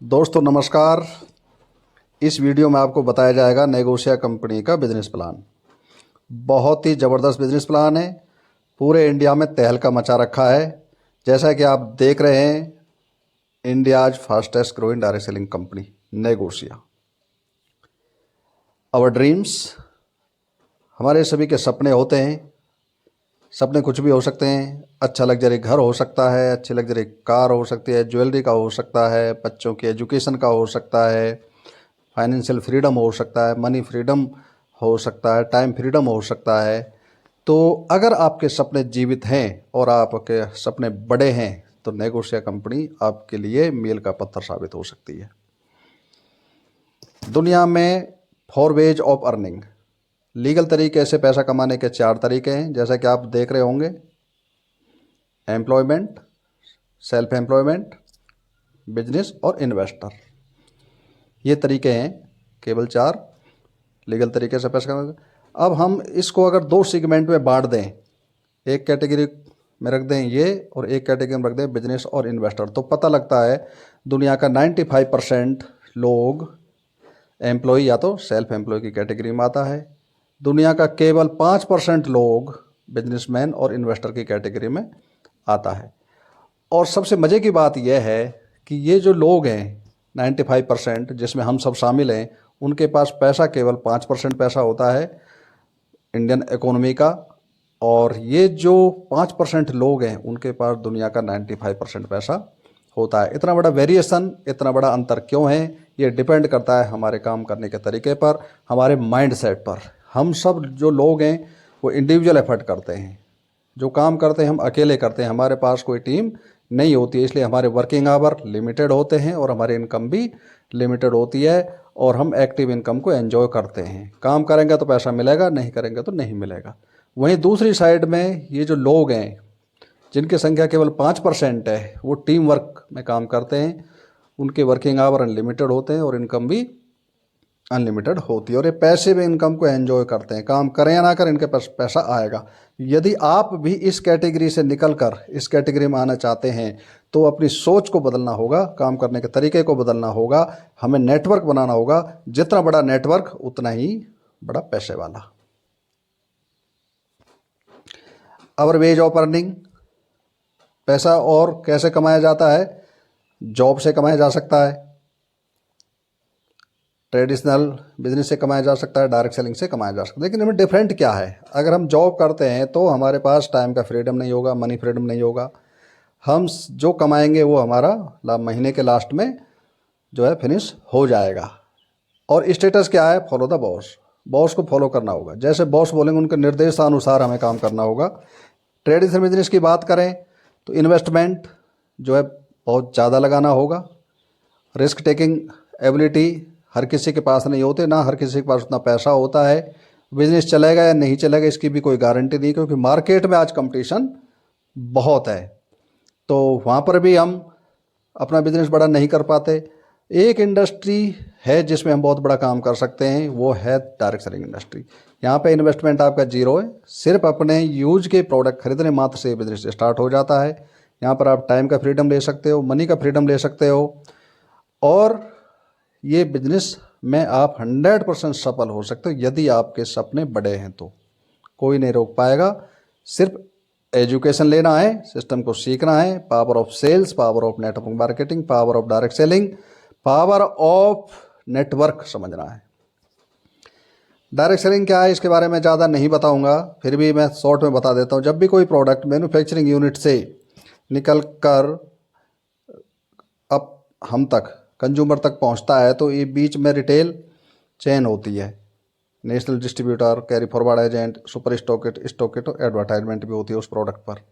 दोस्तों नमस्कार। इस वीडियो में आपको बताया जाएगा नेगोशिया कंपनी का बिजनेस प्लान। बहुत ही ज़बरदस्त बिजनेस प्लान है। पूरे इंडिया में तहलका मचा रखा है। जैसा कि आप देख रहे हैं, India's fastest growing direct selling company नेगोशिया। आवर ड्रीम्स, हमारे सभी के सपने होते हैं। सपने कुछ भी हो सकते हैं। अच्छा लग्जरी घर हो सकता है, अच्छी लग्जरी कार हो सकती है, ज्वेलरी का हो सकता है, बच्चों की एजुकेशन का हो सकता है, फाइनेंशियल फ्रीडम हो सकता है, मनी फ्रीडम हो सकता है, टाइम फ्रीडम हो सकता है। तो अगर आपके सपने जीवित हैं और आपके सपने बड़े हैं तो नेगोशिया कंपनी आपके लिए मील का पत्थर साबित हो सकती है। दुनिया में 4 वेज ऑफ अर्निंग, लीगल तरीके से पैसा कमाने के 4 तरीके हैं, जैसा कि आप देख रहे होंगे। एम्प्लॉयमेंट, सेल्फ एम्प्लॉयमेंट, बिजनेस और इन्वेस्टर। ये तरीके हैं, केवल 4 लीगल तरीके से पैसा कमाने। अब हम इसको अगर 2 सेगमेंट में बांट दें, एक कैटेगरी में रख दें ये और एक कैटेगरी में रख दें बिजनेस और इन्वेस्टर, तो पता लगता है दुनिया का 95% लोग एम्प्लॉय या तो सेल्फ एम्प्लॉय की कैटेगरी में आता है। दुनिया का केवल 5% लोग बिजनेसमैन और इन्वेस्टर की कैटेगरी में आता है। और सबसे मज़े की बात यह है कि ये जो लोग हैं 95%, जिसमें हम सब शामिल हैं, उनके पास पैसा केवल 5% पैसा होता है इंडियन इकोनॉमी का। और ये जो 5% लोग हैं उनके पास दुनिया का 95% पैसा होता है। इतना बड़ा वेरिएशन, इतना बड़ा अंतर क्यों है? ये डिपेंड करता है हमारे काम करने के तरीके पर, हमारे माइंड सेट पर। हम सब जो लोग हैं वो इंडिविजुअल एफर्ट करते हैं। जो काम करते हैं हम अकेले करते हैं, हमारे पास कोई टीम नहीं होती है। इसलिए हमारे वर्किंग आवर लिमिटेड होते हैं और हमारी इनकम भी लिमिटेड होती है। और हम एक्टिव इनकम को एंजॉय करते हैं। काम करेंगे तो पैसा मिलेगा, नहीं करेंगे तो नहीं मिलेगा। वहीं दूसरी साइड में ये जो लोग हैं जिनकी संख्या केवल 5% है, वो टीम वर्क में काम करते हैं। उनके वर्किंग आवर अनलिमिटेड होते हैं और इनकम भी अनलिमिटेड होती है। और ये पैसे भी इनकम को एंजॉय करते हैं। काम करें या ना करें, इनके पास पैसा आएगा। यदि आप भी इस कैटेगरी से निकलकर इस कैटेगरी में आना चाहते हैं तो अपनी सोच को बदलना होगा, काम करने के तरीके को बदलना होगा। हमें नेटवर्क बनाना होगा। जितना बड़ा नेटवर्क उतना ही बड़ा पैसे वाला। अवर वेज ऑफ अर्निंग, पैसा और कैसे कमाया जाता है? जॉब से कमाया जा सकता है, ट्रेडिशनल बिजनेस से कमाया जा सकता है, डायरेक्ट सेलिंग से कमाया जा सकता है। लेकिन इनमें डिफरेंट क्या है? अगर हम जॉब करते हैं तो हमारे पास टाइम का फ्रीडम नहीं होगा, मनी फ्रीडम नहीं होगा। हम जो कमाएंगे वो हमारा महीने के लास्ट में जो है फिनिश हो जाएगा। और स्टेटस क्या है? Follow the boss. बॉस को फॉलो करना होगा। जैसे बॉस बोलेंगे उनके निर्देशानुसार हमें काम करना होगा। ट्रेडिशनल बिजनेस की बात करें तो इन्वेस्टमेंट जो है बहुत ज़्यादा लगाना होगा। रिस्क टेकिंग एबिलिटी हर किसी के पास नहीं होते, ना हर किसी के पास उतना पैसा होता है। बिजनेस चलेगा या नहीं चलेगा इसकी भी कोई गारंटी नहीं, क्योंकि मार्केट में आज कंपटीशन बहुत है। तो वहाँ पर भी हम अपना बिजनेस बड़ा नहीं कर पाते। एक इंडस्ट्री है जिसमें हम बहुत बड़ा काम कर सकते हैं, वो है डायरेक्ट सेलिंग इंडस्ट्री। यहाँ पे इन्वेस्टमेंट आपका जीरो है। सिर्फ अपने यूज के प्रोडक्ट खरीदने मात्र से बिजनेस स्टार्ट हो जाता है। यहाँ पर आप टाइम का फ्रीडम ले सकते हो, मनी का फ्रीडम ले सकते हो। और ये बिजनेस में आप 100% सफल हो सकते हो यदि आपके सपने बड़े हैं। तो कोई नहीं रोक पाएगा। सिर्फ एजुकेशन लेना है, सिस्टम को सीखना है। Power of sales, power of network marketing, power of direct selling, power of network समझना है। डायरेक्ट सेलिंग क्या है इसके बारे में ज़्यादा नहीं बताऊंगा, फिर भी मैं शॉर्ट में बता देता हूँ। जब भी कोई प्रोडक्ट मैन्युफैक्चरिंग यूनिट से निकल कर अब हम तक कंज्यूमर तक पहुंचता है तो ये बीच में रिटेल चेन होती है। National distributor, carry forward agent, super stockist और एडवर्टाइजमेंट भी होती है उस प्रोडक्ट पर।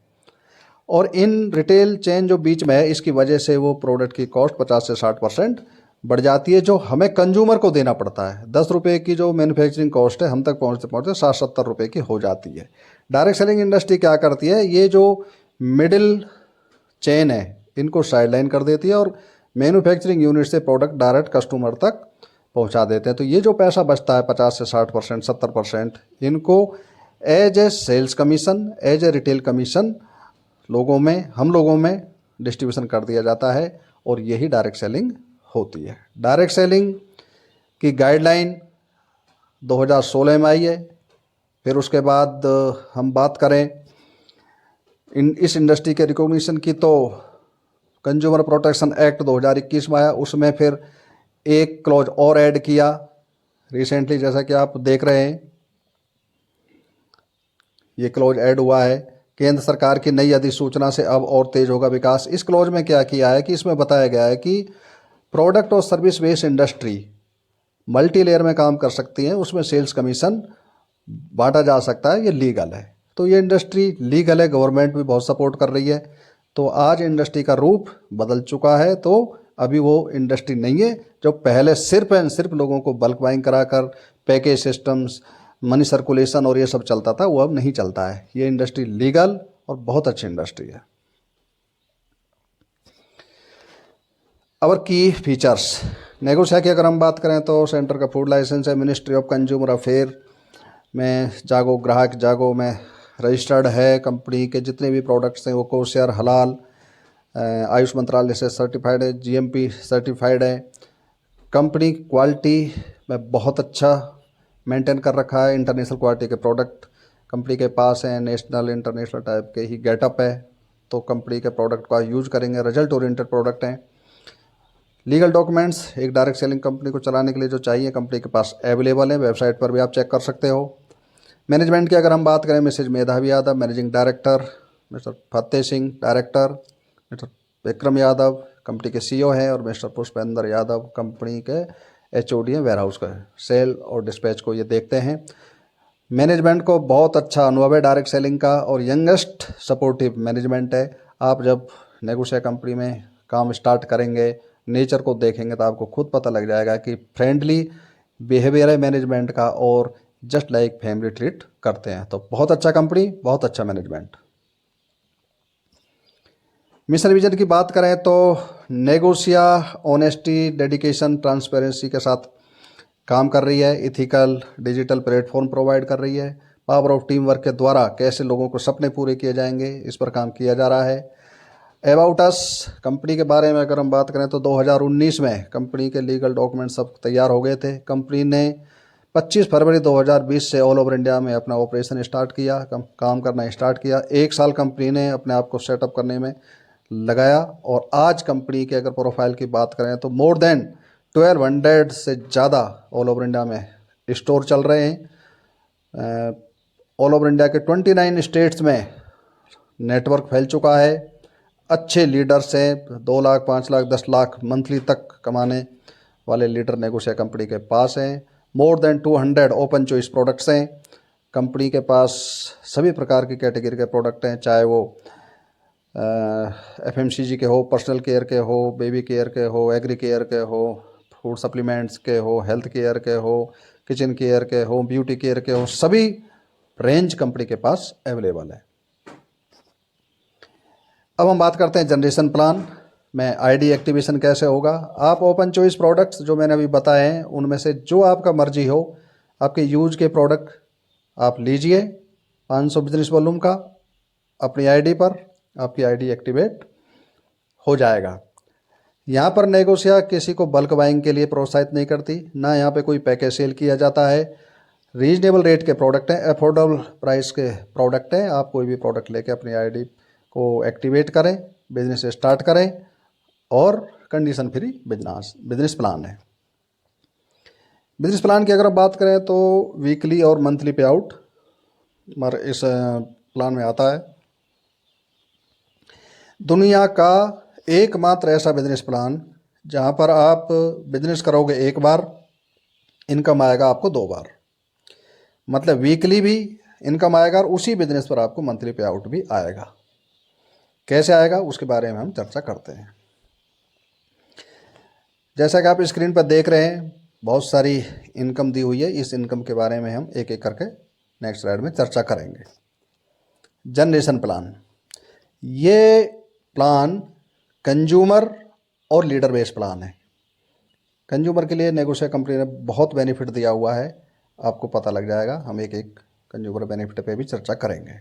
और इन रिटेल चेन जो बीच में है, इसकी वजह से वो प्रोडक्ट की कॉस्ट 50 से 60% बढ़ जाती है, जो हमें कंज्यूमर को देना पड़ता है। 10 रुपये की जो मैन्युफैक्चरिंग कॉस्ट है, हम तक पहुँचते पहुँचते 60-70 रुपये की हो जाती है। डायरेक्ट सेलिंग इंडस्ट्री क्या करती है? ये जो मिडिल चेन है इनको साइडलाइन कर देती है और मैन्युफैक्चरिंग यूनिट से प्रोडक्ट डायरेक्ट कस्टमर तक पहुंचा देते हैं। तो ये जो पैसा बचता है 50 से 60%, 70%, इनको as a sales commission, as a retail commission हम लोगों में डिस्ट्रीब्यूशन कर दिया जाता है। और यही डायरेक्ट सेलिंग होती है। डायरेक्ट सेलिंग की गाइडलाइन 2016 में आई है। फिर उसके बाद हम बात करें इस इंडस्ट्री के रिकॉग्निशन की, तो कंज्यूमर प्रोटेक्शन एक्ट 2021 में आया। उसमें फिर एक क्लॉज और ऐड किया रिसेंटली, जैसा कि आप देख रहे हैं ये क्लॉज ऐड हुआ है। केंद्र सरकार की नई अधिसूचना से अब और तेज होगा विकास। इस क्लॉज में क्या किया है कि इसमें बताया गया है कि प्रोडक्ट और service based industry multi layer में काम कर सकती हैं, उसमें सेल्स कमीशन बांटा जा सकता है, ये लीगल है। तो ये इंडस्ट्री लीगल है, गवर्नमेंट भी बहुत सपोर्ट कर रही है। तो आज इंडस्ट्री का रूप बदल चुका है। तो अभी वो इंडस्ट्री नहीं है जो पहले सिर्फ एंड सिर्फ लोगों को बल्क बाइंग कराकर पैकेज सिस्टम्स, मनी सर्कुलेशन और ये सब चलता था, वो अब नहीं चलता है। ये इंडस्ट्री लीगल और बहुत अच्छी इंडस्ट्री है। और की फीचर्स नेगोशिया की अगर हम बात करें तो सेंटर का फूड लाइसेंस है, मिनिस्ट्री ऑफ कंज्यूमर अफेयर में जागो, ग्राहक जागो में रजिस्टर्ड है। कंपनी के जितने भी प्रोडक्ट्स हैं वो कोशियर, हलाल, आयुष मंत्रालय से सर्टिफाइड है, जीएमपी सर्टिफाइड है। कंपनी क्वालिटी में बहुत अच्छा मेंटेन कर रखा है। इंटरनेशनल क्वालिटी के प्रोडक्ट कंपनी के पास हैं, नेशनल इंटरनेशनल टाइप के ही गेटअप है। तो कंपनी के प्रोडक्ट का यूज करेंगे, रिजल्ट ओरिएंटेड प्रोडक्ट हैं। लीगल डॉक्यूमेंट्स एक डायरेक्ट सेलिंग कंपनी को चलाने के लिए जो चाहिए कंपनी के पास अवेलेबल है, वेबसाइट पर भी आप चेक कर सकते हो। मैनेजमेंट की अगर हम बात करें, Mrs Medhavi Yadav managing director, Mister Fateh Singh director, Mister Vikram Yadav कंपनी के सीईओ हैं, और मिस्टर पुष्पेंद्र यादव कंपनी के एचओडी हैं, वेयर हाउस का सेल और डिस्पैच को ये देखते हैं। मैनेजमेंट को बहुत अच्छा अनुभव है डायरेक्ट सेलिंग का, और यंगेस्ट सपोर्टिव मैनेजमेंट है। आप जब नेगोशिया कंपनी में काम स्टार्ट करेंगे, नेचर को देखेंगे तो आपको खुद पता लग जाएगा कि फ्रेंडली बिहेवियर है मैनेजमेंट का, और जस्ट लाइक फैमिली ट्रीट करते हैं। तो बहुत अच्छा कंपनी, बहुत अच्छा मैनेजमेंट। मिशन विजन की बात करें तो नेगोशिया ऑनेस्टी, डेडिकेशन, ट्रांसपेरेंसी के साथ काम कर रही है। इथिकल डिजिटल प्लेटफॉर्म प्रोवाइड कर रही है। पावर ऑफ टीम वर्क के द्वारा कैसे लोगों को सपने पूरे किए जाएंगे, इस पर काम किया जा रहा है। अबाउट अस कंपनी के बारे में अगर हम बात करें तो 2019 में कंपनी के लीगल डॉक्यूमेंट सब तैयार हो गए थे। कंपनी ने 25 फरवरी 2020 से ऑल ओवर इंडिया में अपना ऑपरेशन स्टार्ट किया, काम करना स्टार्ट किया। 1 साल कंपनी ने अपने आप को सेटअप करने में लगाया, और आज कंपनी के अगर प्रोफाइल की बात करें तो मोर देन 1200 से ज़्यादा ऑल ओवर इंडिया में स्टोर चल रहे हैं। ऑल ओवर इंडिया के 29 स्टेट्स में नेटवर्क फैल चुका है। अच्छे लीडर्स हैं, 2 लाख, 5 लाख, 10 लाख मंथली तक कमाने वाले लीडर नेगोशिया कंपनी के पास हैं। More than 200 open choice products हैं। कंपनी के पास सभी प्रकार की कैटेगरी के प्रोडक्ट हैं, चाहे वो एफएमसीजी के हो, पर्सनल केयर के हो, बेबी केयर के हो, एग्री केयर के हो, फूड सप्लीमेंट्स के हो, हेल्थ केयर के हो, किचन केयर के हो, ब्यूटी केयर के हो, सभी रेंज कंपनी के पास अवेलेबल है। अब हम बात करते हैं जनरेशन प्लान में आईडी एक्टिवेशन कैसे होगा। आप ओपन चॉइस प्रोडक्ट्स जो मैंने अभी बताए हैं उनमें से जो आपका मर्जी हो, आपके यूज के प्रोडक्ट आप लीजिए। 500 बिजनेस वॉल्यूम का अपनी आईडी पर आपकी आईडी एक्टिवेट हो जाएगा। यहाँ पर नेगोशिया किसी को बल्क बाइंग के लिए प्रोत्साहित नहीं करती, ना यहाँ पे कोई पैकेज सेल किया जाता है। रीजनेबल रेट के प्रोडक्ट हैं, अफोर्डेबल प्राइस के प्रोडक्ट हैं। आप कोई भी प्रोडक्ट लेके अपनी आईडी को एक्टिवेट करें, बिजनेस स्टार्ट करें, और कंडीशन फ्री बिजनेस प्लान है। बिजनेस प्लान की अगर आप बात करें तो वीकली और मंथली पे आउट इस प्लान में आता है। दुनिया का एकमात्र ऐसा बिजनेस प्लान जहां पर आप बिजनेस करोगे एक बार, इनकम आएगा आपको 2 बार। मतलब वीकली भी इनकम आएगा और उसी बिजनेस पर आपको मंथली पे आउट भी आएगा। कैसे आएगा उसके बारे में हम चर्चा करते हैं। जैसा कि आप स्क्रीन पर देख रहे हैं, बहुत सारी इनकम दी हुई है। इस इनकम के बारे में हम एक एक करके नेक्स्ट स्लाइड में चर्चा करेंगे। जनरेशन प्लान, ये प्लान कंज्यूमर और लीडर बेस्ड प्लान है। कंज्यूमर के लिए नेगोशिया कंपनी ने बहुत बेनिफिट दिया हुआ है, आपको पता लग जाएगा। हम एक एक कंज्यूमर बेनिफिट पे भी चर्चा करेंगे।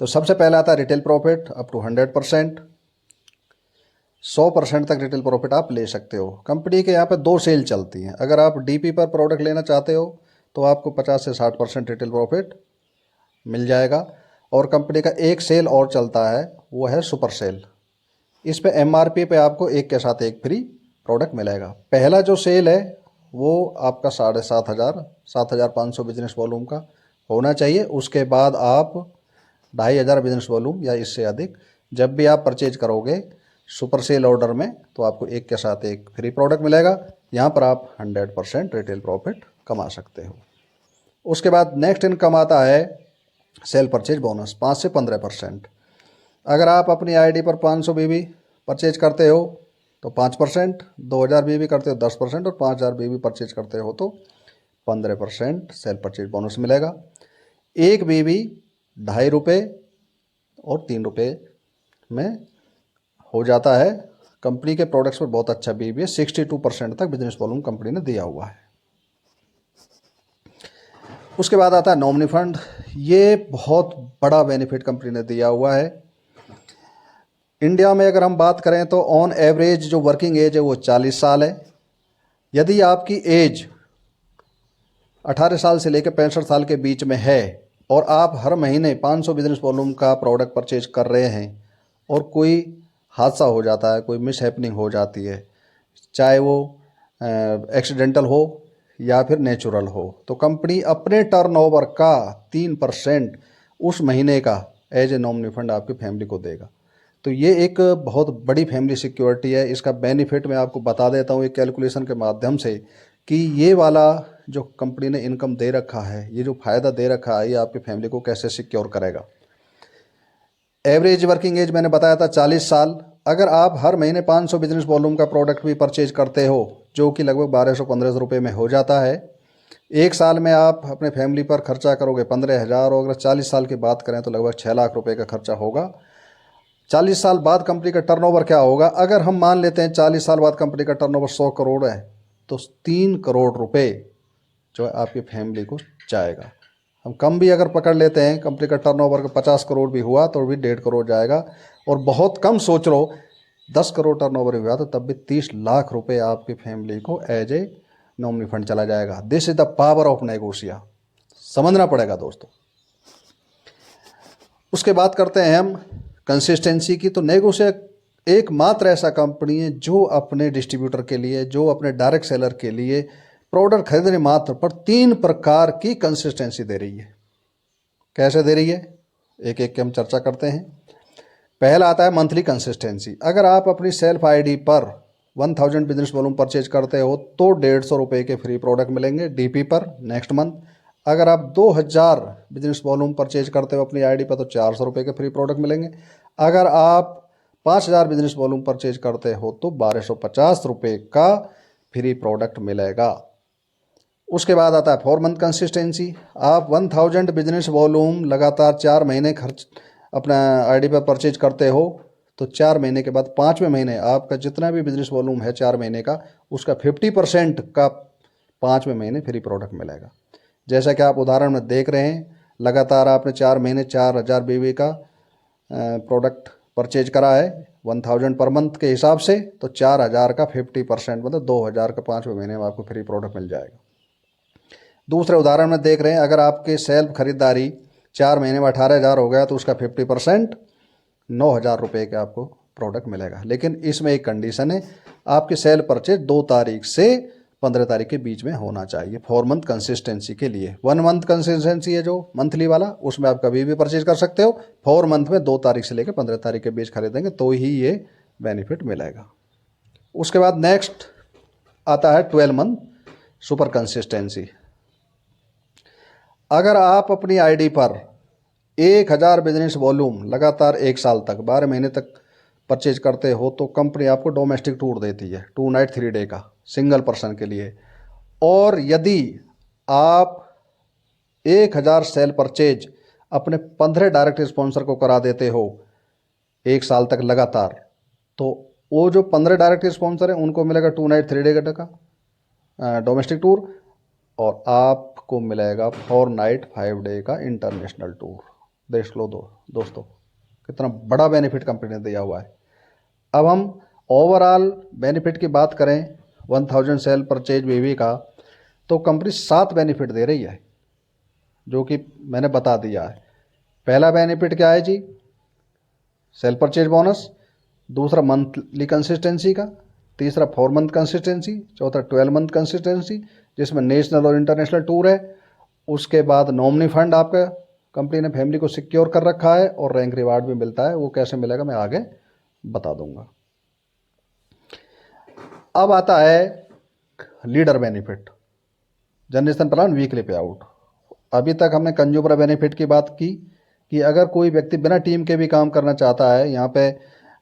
तो सबसे पहला आता है रिटेल प्रॉफिट अप टू 100%। 100% तक रिटेल प्रॉफिट आप ले सकते हो। कंपनी के यहाँ पे 2 सेल चलती हैं। अगर आप डीपी पर प्रोडक्ट लेना चाहते हो तो आपको 50 से 60% रिटेल प्रॉफिट मिल जाएगा। और कंपनी का एक सेल और चलता है, वो है सुपर सेल। इस पे एमआरपी पे आपको एक के साथ एक फ्री प्रोडक्ट मिलेगा। पहला जो सेल है वो आपका 7,500 बिजनेस वॉल्यूम का होना चाहिए। उसके बाद आप 2,500 बिजनेस वॉल्यूम या इससे अधिक जब भी आप परचेज करोगे सुपर सेल ऑर्डर में, तो आपको एक के साथ एक फ्री प्रोडक्ट मिलेगा। यहाँ पर आप 100% रिटेल प्रॉफिट कमा सकते हो। उसके बाद नेक्स्ट इनकम आता है सेल परचेज बोनस 5 से 15%। अगर आप अपनी आईडी पर 500 बीबी परचेज करते हो तो 5%, 2,000 बीबी करते हो 10% और 5,000 बीबी परचेज करते हो तो 15% सेल परचेज बोनस मिलेगा। एक बीबी 2.5 रुपये और 3 रुपये में हो जाता है। कंपनी के प्रोडक्ट्स पर बहुत अच्छा बीबी है, 62% तक बिजनेस वॉल्यूम कंपनी ने दिया हुआ है। उसके बाद आता है नॉमिनी फंड। ये बहुत बड़ा बेनिफिट कंपनी ने दिया हुआ है। इंडिया में अगर हम बात करें तो ऑन एवरेज जो वर्किंग एज है वो 40 साल है। यदि आपकी एज 18 साल से लेकर 65 साल के बीच में है और आप हर महीने 500 बिजनेस वॉल्यूम का प्रोडक्ट परचेज कर रहे हैं और कोई हादसा हो जाता है, कोई मिस हैपनिंग हो जाती है, चाहे वो एक्सीडेंटल हो या फिर नेचुरल हो, तो कंपनी अपने टर्नओवर का 3% उस महीने का एज ए नॉमिनी फंड आपकी फैमिली को देगा। तो ये एक बहुत बड़ी फैमिली सिक्योरिटी है। इसका बेनिफिट मैं आपको बता देता हूँ एक कैलकुलेशन के माध्यम से कि ये वाला जो कंपनी ने इनकम दे रखा है, ये जो फ़ायदा दे रखा है, ये आपकी फैमिली को कैसे सिक्योर करेगा। एवरेज वर्किंग एज मैंने बताया था 40 साल। अगर आप हर महीने 500 बिजनेस वॉल्यूम का प्रोडक्ट भी परचेज करते हो जो कि लगभग 1200-1500 रुपये में हो जाता है, एक साल में आप अपने फैमिली पर खर्चा करोगे 15,000 और अगर 40 साल की बात करें तो लगभग 6 लाख रुपए का खर्चा होगा। 40 साल बाद कंपनी का टर्नओवर क्या होगा? अगर हम मान लेते हैं 40 साल बाद कंपनी का टर्नओवर 100 करोड़ है तो 3 करोड़ रुपए जो है आपकी फैमिली को जाएगा। हम कम भी अगर पकड़ लेते हैं, कंपनी का टर्नओवर 50 करोड़ भी हुआ तो भी 1.5 करोड़ जाएगा। और बहुत कम सोच लो 10 करोड़ टर्नओवर हुआ तो तब भी 30 लाख रुपए आपकी फैमिली को एज ए नॉमिनी फंड चला जाएगा। This is the power of नेगोशिया, समझना पड़ेगा दोस्तों। उसके बाद करते हैं हम कंसिस्टेंसी की। तो नेगोशिया एकमात्र ऐसा कंपनी है जो अपने डिस्ट्रीब्यूटर के लिए, जो अपने डायरेक्ट सेलर के लिए प्रोडक्ट खरीदने मात्र पर 3 प्रकार की कंसिस्टेंसी दे रही है। कैसे दे रही है, एक एक की हम चर्चा करते हैं। पहला आता है मंथली कंसिस्टेंसी। अगर आप अपनी सेल्फ आईडी पर 1000 बिजनेस वॉल्यूम परचेज करते हो तो 150 रुपये के फ्री प्रोडक्ट मिलेंगे डीपी पर नेक्स्ट मंथ। अगर आप 2000 बिजनेस वॉल्यूम परचेज करते हो अपनी आईडी पर तो 400 रुपये के फ्री प्रोडक्ट मिलेंगे। अगर आप 5000 बिजनेस वॉल्यूम परचेज करते हो तो 1250 रुपये का फ्री प्रोडक्ट मिलेगा। उसके बाद आता है 4 मंथ कंसिस्टेंसी। आप 1000 बिजनेस वॉल्यूम लगातार 4 महीने खर्च अपना आईडी पर परचेज करते हो तो 4 महीने के बाद 5वें महीने आपका जितना भी बिजनेस वॉल्यूम है 4 महीने का, उसका 50% का 5वें महीने फ्री प्रोडक्ट मिलेगा। जैसा कि आप उदाहरण में देख रहे हैं, लगातार आपने 4 महीने 4000 बीवी का प्रोडक्ट परचेज करा है 1000 पर मंथ के हिसाब से, तो 4000 का 50% मतलब 2000 का 5वें महीने में आपको फ्री प्रोडक्ट मिल जाएगा। दूसरे उदाहरण में देख रहे हैं, अगर आपके सेल्फ खरीदारी 4 महीने में 18,000 हो गया तो उसका 50% 9,000 रुपये का आपको प्रोडक्ट मिलेगा। लेकिन इसमें एक कंडीशन है, आपकी सेल परचेज 2 तारीख से 15 तारीख के बीच में होना चाहिए 4 मंथ कंसिस्टेंसी के लिए। 1 मंथ कंसिस्टेंसी है जो मंथली वाला, उसमें आप कभी भी परचेज कर सकते हो। 4 मंथ में 2 तारीख से लेकर 15 तारीख के बीच खरीदेंगे तो ही ये बेनिफिट मिलेगा। उसके बाद नेक्स्ट आता है 12 मंथ सुपर कंसिस्टेंसी। अगर आप अपनी आईडी पर 1000 बिजनेस वॉल्यूम लगातार 1 साल तक 12 महीने तक परचेज करते हो तो कंपनी आपको डोमेस्टिक टूर देती है 2 नाइट 3 डे का सिंगल पर्सन के लिए। और यदि आप 1000 सेल परचेज अपने 15 डायरेक्ट स्पॉन्सर को करा देते हो 1 साल तक लगातार, तो वो जो 15 डायरेक्ट स्पॉन्सर हैं उनको मिलेगा 2 नाइट 3 डे का डोमेस्टिक टूर और आपको मिलेगा 4 नाइट 5 डे का इंटरनेशनल टूर। देख लो दोस्तों कितना बड़ा बेनिफिट कंपनी ने दिया हुआ है। अब हम ओवरऑल बेनिफिट की बात करें 1000 सेल परचेज बीवी का, तो कंपनी 7 बेनिफिट दे रही है, जो कि मैंने बता दिया है। पहला बेनिफिट क्या है जी, सेल परचेज बोनस। दूसरा मंथली कंसिस्टेंसी का। तीसरा 4 मंथ कंसिस्टेंसी। चौथा 12 मंथ कंसिस्टेंसी, जिसमें नेशनल और इंटरनेशनल टूर है। उसके बाद नॉमिनी फंड आपका कंपनी ने फैमिली को सिक्योर कर रखा है, और रैंक रिवार्ड भी मिलता है। वो कैसे मिलेगा मैं आगे बता दूंगा। अब आता है leader benefit, generation plan weekly पे आउट। अभी तक हमने कंज्यूमर बेनिफिट की बात की कि अगर कोई व्यक्ति बिना टीम के भी काम करना चाहता है, यहाँ पे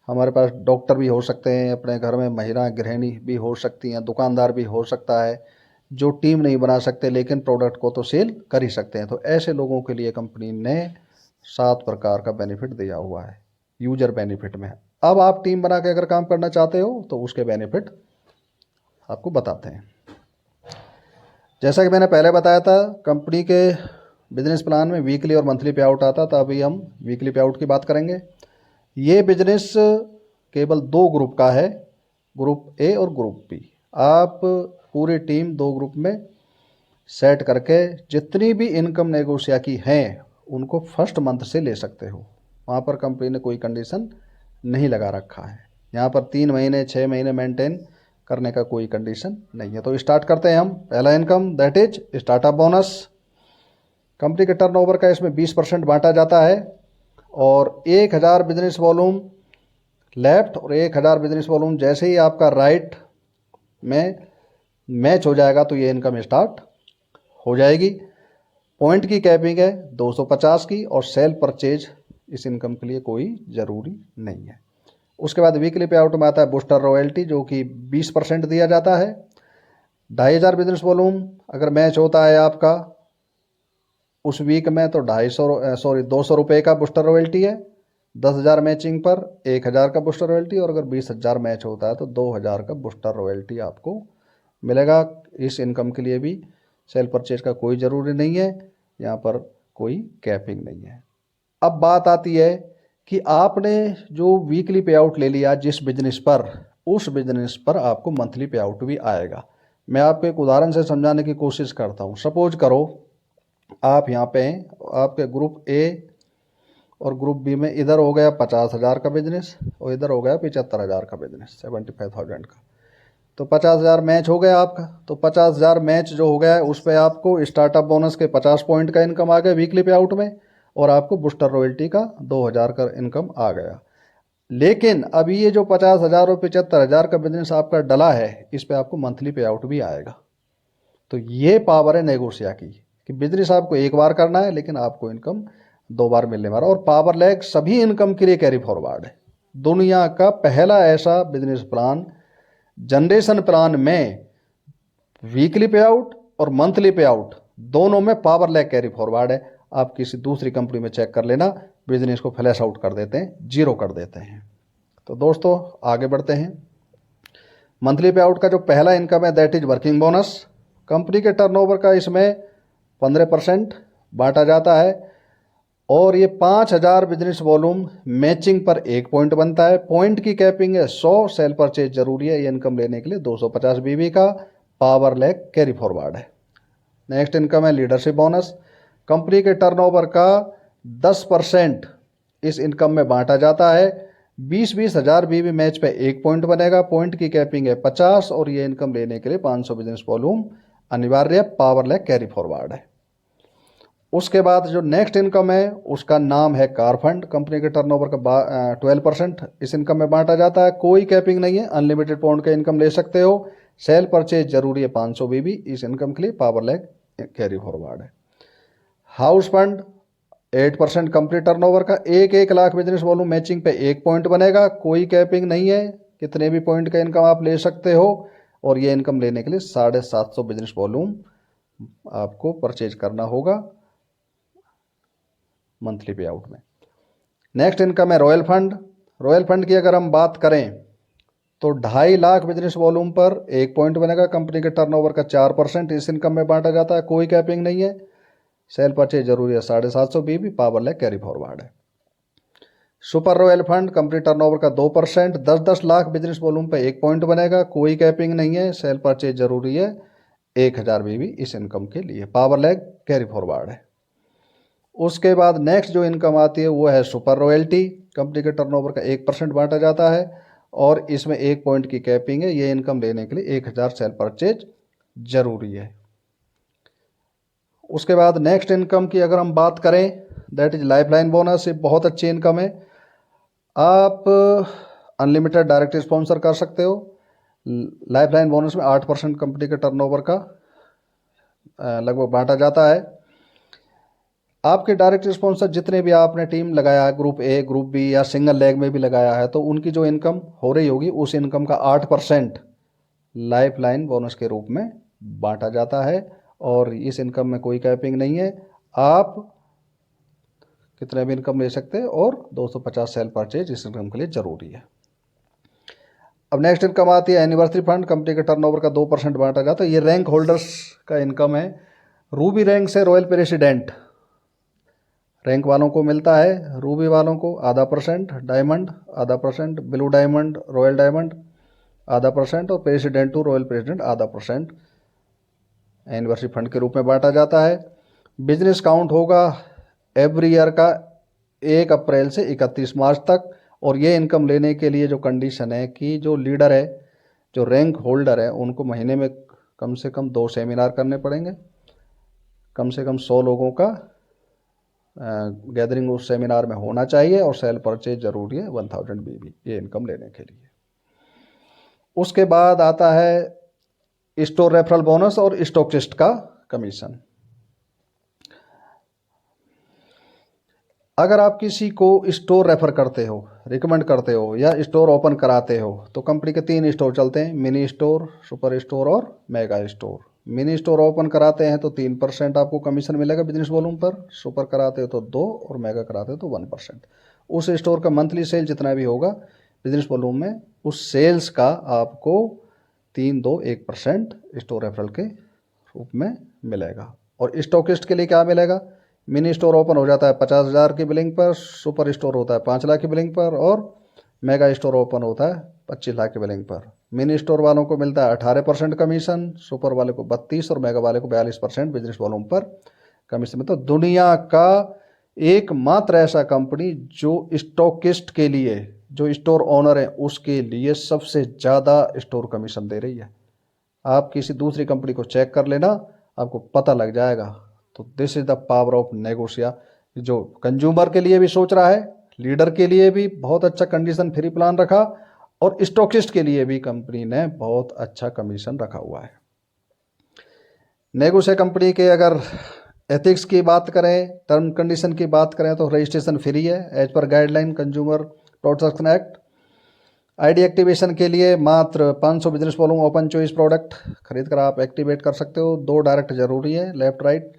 हमारे पास डॉक्टर भी हो सकते हैं, अपने घर में महिला गृहिणी भी हो सकती हैं, दुकानदार भी हो सकता है, जो टीम नहीं बना सकते लेकिन प्रोडक्ट को तो सेल कर ही सकते हैं। तो ऐसे लोगों के लिए कंपनी ने 7 प्रकार का बेनिफिट दिया हुआ है यूजर बेनिफिट में। अब आप टीम बना के अगर काम करना चाहते हो तो उसके बेनिफिट आपको बताते हैं। जैसा कि मैंने पहले बताया था, कंपनी के बिजनेस प्लान में वीकली और मंथली पे आउट आता था। अभी हम वीकली पे आउट की बात करेंगे। ये बिजनेस केवल 2 ग्रुप का है, ग्रुप ए और ग्रुप बी। आप पूरी टीम 2 ग्रुप में सेट करके जितनी भी इनकम नेगोशिया की हैं उनको फर्स्ट मंथ से ले सकते हो। वहाँ पर कंपनी ने कोई कंडीशन नहीं लगा रखा है। यहाँ पर 3 महीने 6 महीने मेंटेन करने का कोई कंडीशन नहीं है। तो स्टार्ट करते हैं हम। पहला income that is startup bonus. Company के टर्नओवर का इसमें 20% बांटा जाता है, और 1000 बिजनेस वॉल्यूम लेफ्ट और 1000 बिजनेस वॉल्यूम जैसे ही आपका राइट में मैच हो जाएगा तो ये इनकम स्टार्ट हो जाएगी। पॉइंट की कैपिंग है 250 की, और सेल परचेज इस इनकम के लिए कोई ज़रूरी नहीं है। उसके बाद वीकली पे आउट में आता है बूस्टर रॉयल्टी, जो कि 20% दिया जाता है। 2500 बिजनेस वॉल्यूम अगर मैच होता है आपका उस वीक में तो 200 रुपये का बूस्टर रॉयल्टी है। 10,000 मैचिंग पर 1,000 का बूस्टर रॉयल्टी, और अगर 20,000 मैच होता है तो 2,000 का बूस्टर रॉयल्टी आपको मिलेगा। इस इनकम के लिए भी सेल परचेज का कोई ज़रूरी नहीं है, यहाँ पर कोई कैपिंग नहीं है। अब बात आती है कि आपने जो वीकली पे आउट ले लिया जिस बिजनेस पर, उस बिजनेस पर आपको मंथली पे आउट भी आएगा। मैं आपको एक उदाहरण से समझाने की कोशिश करता हूँ। सपोज करो आप यहाँ पे हैं, आपके ग्रुप ए और ग्रुप बी में इधर हो गया 50,000 का बिजनेस और इधर हो गया 75,000 का बिजनेस, 75,000 का। तो 50,000 मैच हो गया आपका। तो 50,000 मैच जो हो गया है उस पर आपको स्टार्टअप बोनस के 50 पॉइंट का इनकम आ गया वीकली पे आउट में, और आपको बूस्टर रॉयल्टी का 2,000 का इनकम आ गया। लेकिन अभी ये जो 50,000 और 75,000 का बिजनेस आपका डला है, इस पे आपको मंथली पे आउट भी आएगा। तो ये पावर है नेगोशिया की कि बिजनेस आपको एक बार करना है लेकिन आपको इनकम 2 बार मिलने वाला। और पावर लैग सभी इनकम के लिए कैरी फॉरवर्ड है। दुनिया का पहला ऐसा बिजनेस प्लान, जनरेशन प्लान में वीकली पे आउट और मंथली पे आउट दोनों में पावर लैग कैरी फॉरवर्ड है। आप किसी दूसरी कंपनी में चेक कर लेना, बिजनेस को फ्लैश आउट कर देते हैं, जीरो कर देते हैं। तो दोस्तों आगे बढ़ते हैं। मंथली पे आउट का जो पहला इनकम है that is working bonus. Company के टर्नओवर का इसमें 15% बांटा जाता है, और ये 5,000 बिजनेस वॉल्यूम मैचिंग पर 1 पॉइंट बनता है। पॉइंट की कैपिंग है 100, सेल परचेज जरूरी है ये इनकम लेने के लिए 250 बीवी का। पावर लैग कैरी फॉरवर्ड है। नेक्स्ट इनकम है लीडरशिप बोनस। कंपनी के टर्नओवर का 10% इस इनकम में बांटा जाता है। 20-20 हज़ार बीवी मैच पे 1 पॉइंट बनेगा। पॉइंट की कैपिंग है 50, और ये इनकम लेने के लिए 500 बिजनेस वॉल्यूम अनिवार्य है। पावर लैग कैरी फॉरवर्ड है। उसके बाद जो नेक्स्ट इनकम है उसका नाम है कार फंड। कंपनी के टर्नओवर का 12% इस इनकम में बांटा जाता है। कोई कैपिंग नहीं है, अनलिमिटेड पॉइंट का इनकम ले सकते हो। सेल परचेज जरूरी है 500 बीबी इस इनकम के लिए। पावर लैग कैरी फॉरवर्ड है। हाउस फंड 8% कंपनी टर्नओवर का। 1 लाख बिजनेस वॉल्यूम मैचिंग पे 1 पॉइंट बनेगा। कोई कैपिंग नहीं है, कितने भी पॉइंट का इनकम आप ले सकते हो, और ये इनकम लेने के लिए 750 बिजनेस वॉल्यूम आपको परचेज करना होगा मंथली पे आउट में। नेक्स्ट इनकम है रॉयल फंड। रॉयल फंड की अगर हम बात करें तो 2.5 लाख बिजनेस वॉल्यूम पर 1 पॉइंट बनेगा। कंपनी के टर्नओवर का 4% इस इनकम में बांटा जाता है। कोई कैपिंग नहीं है, सेल परचेज जरूरी है 750 बीबी। पावर लैग कैरी फॉरवर्ड है। Super royal fund company turnover का 2%, 10-10 लाख बिजनेस वॉल्यूम पे 1 पॉइंट बनेगा, कोई कैपिंग नहीं है, सेल परचेज जरूरी है, 1000 बीवी इस इनकम के लिए, पावर लैग कैरी फॉरवर्ड है। उसके बाद नेक्स्ट जो इनकम आती है वो है सुपर रॉयल्टी, कंपनी के टर्नओवर का 1% बांटा जाता है और इसमें 1 पॉइंट की कैपिंग है। ये इनकम लेने के लिए 1000 सेल परचेज जरूरी है। उसके बाद नेक्स्ट इनकम की अगर हम बात करें, दैट इज लाइफलाइन बोनस। ये बहुत अच्छी इनकम है। आप अनलिमिटेड डायरेक्ट स्पॉन्सर कर सकते हो। लाइफलाइन बोनस में 8% कंपनी के टर्नओवर का लगभग बांटा जाता है। आपके डायरेक्ट स्पॉन्सर जितने भी आपने टीम लगाया है, ग्रुप ए, ग्रुप बी या सिंगल लेग में भी लगाया है, तो उनकी जो इनकम हो रही होगी उस इनकम का 8% लाइफलाइन बोनस के रूप में बांटा जाता है और इस इनकम में कोई कैपिंग नहीं है। आप कितने भी इनकम ले सकते हैं और 250 सेल परचेज इस इनकम के लिए जरूरी है। अब नेक्स्ट इनकम आती है एनिवर्सरी फंड, कंपनी के टर्नओवर का 2% बांटा जाता है। ये रैंक होल्डर्स का इनकम है। रूबी रैंक से रॉयल प्रेसिडेंट रैंक वालों को मिलता है, रूबी वालों को ½ diamond ½ blue diamond, royal diamond ½ और president to royal president ½ anniversary fund के रूप में बांटा जाता है। बिजनेस काउंट होगा एवरी ईयर का 1 अप्रैल से 31 मार्च तक और ये इनकम लेने के लिए जो कंडीशन है कि जो लीडर है, जो रैंक होल्डर है, उनको महीने में कम से कम 2 सेमिनार करने पड़ेंगे, कम से कम 100 लोगों का गैदरिंग उस सेमिनार में होना चाहिए और सेल परचेज जरूरी है 1000 बीबी ये इनकम लेने के लिए। उसके बाद आता है स्टोर रेफरल बोनस और स्टॉकिस्ट का कमीशन। अगर आप किसी को स्टोर रेफर करते हो, रिकमेंड करते हो या स्टोर ओपन कराते हो, तो कंपनी के 3 स्टोर चलते हैं, मिनी स्टोर, सुपर स्टोर और mega store. Mini store open कराते हैं तो 3% आपको कमीशन मिलेगा बिजनेस वॉल्यूम पर, सुपर कराते हो तो 2 और मेगा कराते हो तो 1%। उस स्टोर का मंथली सेल जितना भी होगा बिजनेस वॉल्यूम में, उस सेल्स का आपको 3-2-1% स्टोर रेफरल के रूप में मिलेगा। और स्टॉकिस्ट के लिए क्या मिलेगा? मिनी स्टोर ओपन हो जाता है 50,000 की बिलिंग पर, सुपर स्टोर होता है 5 लाख की बिलिंग पर और मेगा स्टोर ओपन होता है 25 लाख की बिलिंग पर। मिनी स्टोर वालों को मिलता है 18% कमीशन, सुपर वाले को 32 और मेगा वाले को 42% बिजनेस वॉल्यूम पर कमीशन में। तो दुनिया का एकमात्र ऐसा कंपनी जो स्टॉकिस्ट के लिए, जो स्टोर ओनर है उसके लिए सबसे ज़्यादा स्टोर कमीशन दे रही है। आप किसी दूसरी कंपनी को चेक कर लेना, आपको पता लग जाएगा। तो this is the power of नेगोशिया, जो कंज्यूमर के लिए भी सोच रहा है, लीडर के लिए भी बहुत अच्छा कंडीशन फ्री प्लान रखा और स्टॉकिस्ट के लिए भी कंपनी ने बहुत अच्छा कमीशन रखा हुआ है। नेगोशिया कंपनी के अगर एथिक्स की बात करें, टर्म कंडीशन की बात करें, तो रजिस्ट्रेशन फ्री है as per guideline consumer protection act. ID activation के लिए मात्र 500 business volume open choice product खरीद कर आप एक्टिवेट कर सकते हो। 2 डायरेक्ट जरूरी है, लेफ्ट राइट,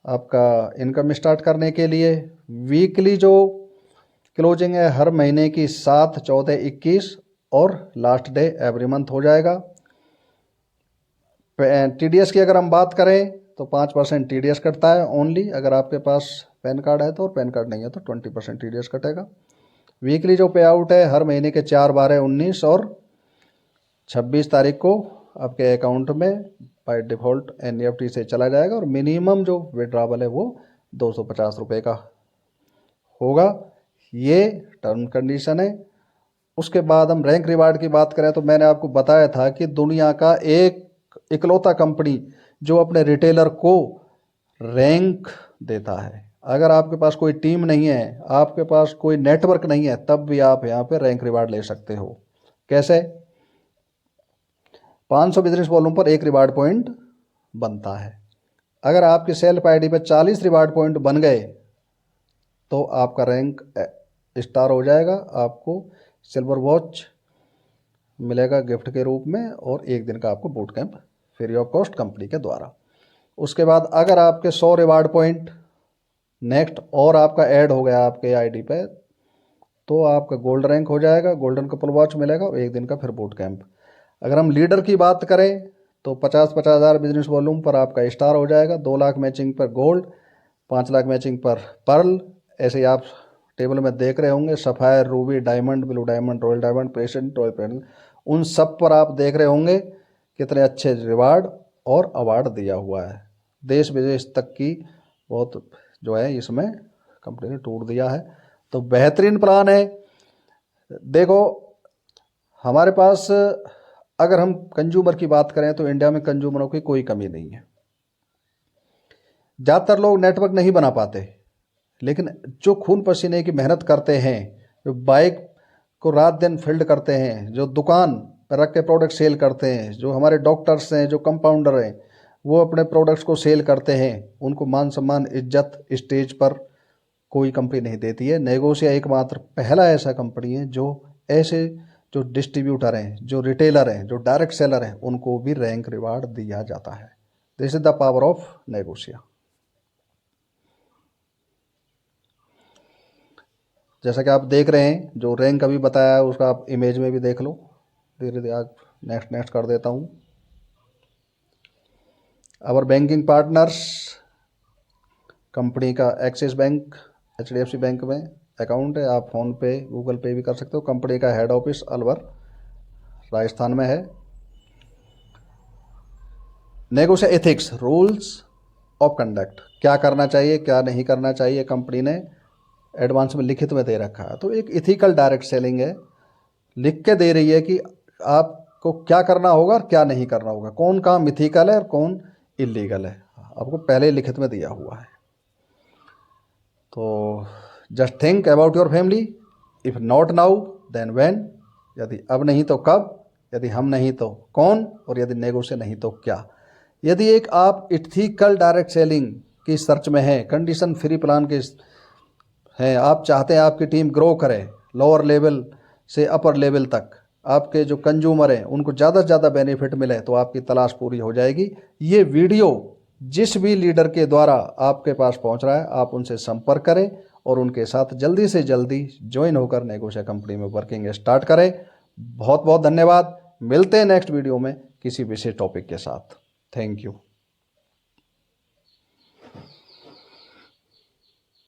आपका इनकम स्टार्ट करने के लिए। वीकली जो क्लोजिंग है हर महीने की 7, 14, 21 और लास्ट डे एवरी मंथ हो जाएगा। टीडीएस की अगर हम बात करें तो 5% टीडीएस कटता है ओनली, अगर आपके पास पैन कार्ड है तो, और पैन कार्ड नहीं है तो 20% टीडीएस कटेगा। वीकली जो पे आउट है हर महीने के 4, 12, 19 और 26 तारीख को आपके अकाउंट में बाय डिफ़ॉल्ट एनईएफटी से चला जाएगा और मिनिमम जो विड्रॉवल है वो 250 रुपये का होगा। ये टर्म कंडीशन है। उसके बाद हम रैंक रिवार्ड की बात करें तो मैंने आपको बताया था कि दुनिया का एक इकलौता कंपनी जो अपने रिटेलर को रैंक देता है। अगर आपके पास कोई टीम नहीं है, आपके पास कोई नेटवर्क नहीं है, तब भी आप यहाँ पे रैंक रिवार्ड ले सकते हो। कैसे? 500 बिजनेस वॉल्यूम पर 1 रिवार्ड पॉइंट बनता है। अगर आपकी सेल्फ आईडी पे 40 रिवार्ड पॉइंट बन गए तो आपका रैंक स्टार हो जाएगा, आपको सिल्वर वॉच मिलेगा गिफ्ट के रूप में और 1 दिन का आपको boot camp free of cost company के द्वारा। उसके बाद अगर आपके 100 रिवार्ड पॉइंट नेक्स्ट और आपका ऐड हो गया आपके आईडी पे तो आपका गोल्ड रैंक हो जाएगा, गोल्डन कपल वॉच मिलेगा और 1 दिन का फिर बूट कैंप। अगर हम लीडर की बात करें तो 50-50 हज़ार बिजनेस वॉल्यूम पर आपका स्टार हो जाएगा, 2 लाख मैचिंग पर गोल्ड, 5 लाख मैचिंग पर पर्ल, ऐसे ही आप टेबल में देख रहे होंगे, sapphire, Ruby, diamond, blue diamond, royal diamond, president, royal president, उन सब पर आप देख रहे होंगे कितने अच्छे रिवार्ड और अवार्ड दिया हुआ है। देश विदेश तक की बहुत जो है इसमें कंपनी ने टूर दिया है। तो बेहतरीन प्लान है। देखो हमारे पास अगर हम कंज्यूमर की बात करें तो इंडिया में कंज्यूमरों की कोई कमी नहीं है। ज़्यादातर लोग नेटवर्क नहीं बना पाते, लेकिन जो खून पसीने की मेहनत करते हैं, जो बाइक को रात दिन फील्ड करते हैं, जो दुकान पर रख के प्रोडक्ट सेल करते हैं, जो हमारे डॉक्टर्स हैं, जो कंपाउंडर हैं, वो अपने प्रोडक्ट्स को सेल करते हैं, उनको मान सम्मान इज्जत स्टेज पर कोई कंपनी नहीं देती है। नेगोशिया एकमात्र पहला ऐसा कंपनी है जो ऐसे जो डिस्ट्रीब्यूटर हैं, जो रिटेलर हैं, जो डायरेक्ट सेलर हैं, उनको भी रैंक रिवार्ड दिया जाता है। This is the power of नेगोशिया। जैसा कि आप देख रहे हैं, जो रैंक अभी बताया है उसका आप इमेज में भी देख लो। धीरे धीरे आप नेक्स्ट कर देता हूँ। आवर बैंकिंग पार्टनर्स, कंपनी का एक्सिस बैंक, HDFC बैंक में अकाउंट है। आप फ़ोन पे, गूगल पे भी कर सकते हो। कंपनी का हेड ऑफिस अलवर राजस्थान में है। नेगोशिया एथिक्स, रूल्स ऑफ कंडक्ट, क्या करना चाहिए क्या नहीं करना चाहिए, कंपनी ने एडवांस में लिखित में दे रखा है। तो एक इथिकल डायरेक्ट सेलिंग है, लिख के दे रही है कि आपको क्या करना होगा और क्या नहीं करना होगा, कौन काम इथिकल है और कौन इलीगल है, आपको पहले लिखित में दिया हुआ है। तो just think about your family, if not now then when, यदि अब नहीं तो कब, यदि हम नहीं तो कौन, और यदि नेगोशिएट नहीं तो क्या। यदि एक आप इथिकल डायरेक्ट सेलिंग की सर्च में है, कंडीशन फ्री प्लान के हैं, आप चाहते हैं आपकी टीम ग्रो करे, लोअर लेवल से अपर लेवल तक, आपके जो कंज्यूमर हैं उनको ज़्यादा से ज़्यादा बेनिफिट मिले, तो आपकी तलाश पूरी हो जाएगी। ये वीडियो जिस भी लीडर के द्वारा आपके पास पहुंच रहा है, आप उनसे संपर्क करें और उनके साथ जल्दी से जल्दी ज्वाइन होकर नेगोशिया कंपनी में वर्किंग स्टार्ट करें। बहुत बहुत धन्यवाद। मिलते हैं नेक्स्ट वीडियो में किसी विशेष टॉपिक के साथ। Thank you.